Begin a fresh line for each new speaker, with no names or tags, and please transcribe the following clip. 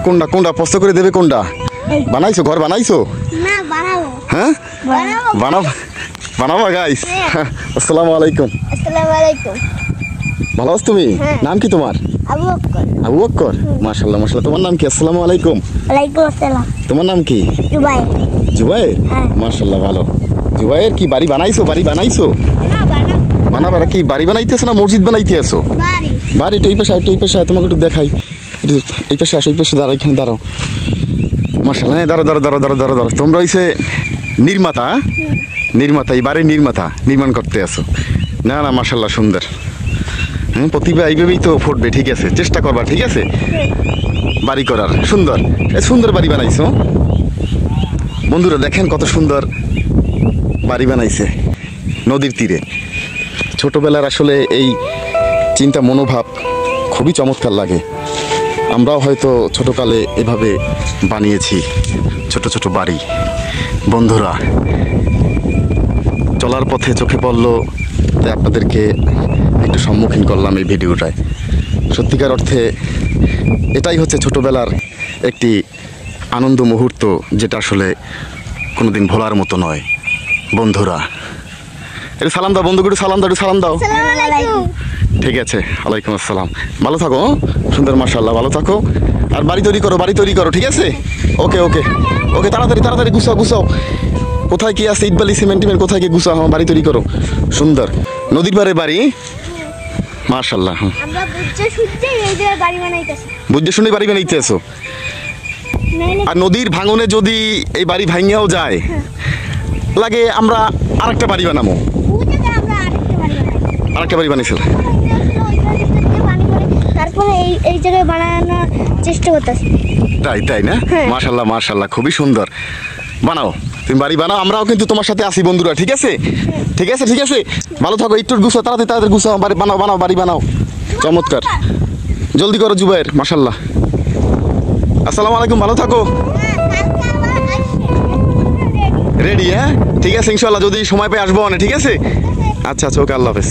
কোনটা কোনটা পছন্দ করে দেবে কোনটা? বানাইছো, ঘর বানাইছো?
না বানাবো।
হ্যাঁ বানাবো বানাবো গাইস। আসসালামু আলাইকুম।
আসসালামু আলাইকুম।
ভালো আছো তুমি? নাম কি তোমার?
আবু বকর।
আবু বকর, মাশাআল্লাহ মাশাআল্লাহ। তোমার নাম কি? আসসালামু আলাইকুম।
ওয়ালাইকুম আসসালাম।
তোমার নাম কি?
জুবাই।
জুবাইর, মাশাআল্লাহ ভালো। জুবাইর কি বাড়ি বানাইছো? বাড়ি বানাইছো?
না বানাবো।
বানাবার কি বাড়ি বানাইতেছো না মসজিদ বানাইতেছো?
বাড়ি।
বাড়িটা এই পাশে, এই পাশে তোমাকে একটু দেখাই। এই পাশে আসো, এই পাশে দাঁড়াও, এখানে দাঁড়াও। মাশাআল্লাহ, দাঁড়াও দাঁড়াও দাঁড়াও দাঁড়াও দাঁড়াও দাঁড়াও। তোমরা হইছে নির্মাতা, নির্মাতা, এই বাড়ির নির্মাতা, নির্মাণ করতে আসো। না না মাশাআল্লাহ সুন্দর। হ্যাঁ, প্রতিভা এইভাবেই তো ফুটবে। ঠিক আছে, চেষ্টা করবা। ঠিক আছে, বাড়ি করার সুন্দর। সুন্দর বাড়ি বানাইছো বন্ধুরা, দেখেন কত সুন্দর বাড়ি বানাইছে নদীর তীরে। ছোটবেলার আসলে এই চিন্তা মনোভাব খুবই চমৎকার লাগে। আমরাও হয়তো ছোটকালে এভাবে বানিয়েছি ছোট ছোট বাড়ি। বন্ধুরা, চলার পথে চোখে পড়লো, তাই আপনাদেরকে একটু সম্মুখীন করলাম এই ভিডিওটায়। সত্যিকার অর্থে এটাই হচ্ছে ছোটবেলার একটি আনন্দ মুহূর্ত, যেটা আসলে কোনোদিন ভোলার মতো নয়। বন্ধুরা, একটু সালাম দাও বন্ধুকে, একটু সালাম দাও, একটু সালাম দাও।
আসসালামু আলাইকুম।
ঠিক আছে, ওয়ালাইকুম আসসালাম। ভালো থাকো, সুন্দর মাশাআল্লাহ, ভালো থাকো। আর বাড়ি তৈরি করো, বাড়ি তৈরি করো। ঠিক আছে, ওকে ওকে ওকে, তাড়াতাড়ি তাড়াতাড়ি গুছাও গুছাও। কোথায় কি আছে, ইট বালি সিমেন্ট টিমেন্ট কোথায় কি গুছাও, বাড়ি তৈরি করো সুন্দর। নদীর পাড়ে বাড়ি, মাশাআল্লাহ।
আমরা বুঝতে শুনতে এই যে বাড়ি বানাইতেছি।
বুঝতে শুনে বাড়ি বানাইতে আসো। আর নদীর ভাঙনে যদি এই বাড়ি ভাঙিয়াও যায়, লাগে আমরা আরেকটা বাড়ি বানাবো। আরেকটা বাড়ি বানিয়েছিল,
তারপরে এই জায়গায় বানানোর চেষ্টা করতেছি।
তাই তাই না? মাশাআল্লাহ মাশাআল্লাহ, খুবই সুন্দর। বানাও, তুমি বাড়ি বানাও, আমরাও কিন্তু তোমার সাথে আছি বন্ধুরা। ঠিক আছে ঠিক আছে ঠিক আছে, ভালো থাকো। একটু গুছাও, তাড়াতাড়ি তাড়াতাড়ি গুছাও, বাড়ি বানাও বানাও, বাড়ি বানাও। চমৎকার, জলদি করো জুবাইর, মাশাআল্লাহ। আসসালামু আলাইকুম, ভালো থাকো। রেডি? হ্যাঁ ঠিক আছে, ইনশাআল্লাহ যদি সময় পেয়ে আসবো। ঠিক আছে, আচ্ছা আচ্ছা, ওকে, আল্লাহ হাফেজ।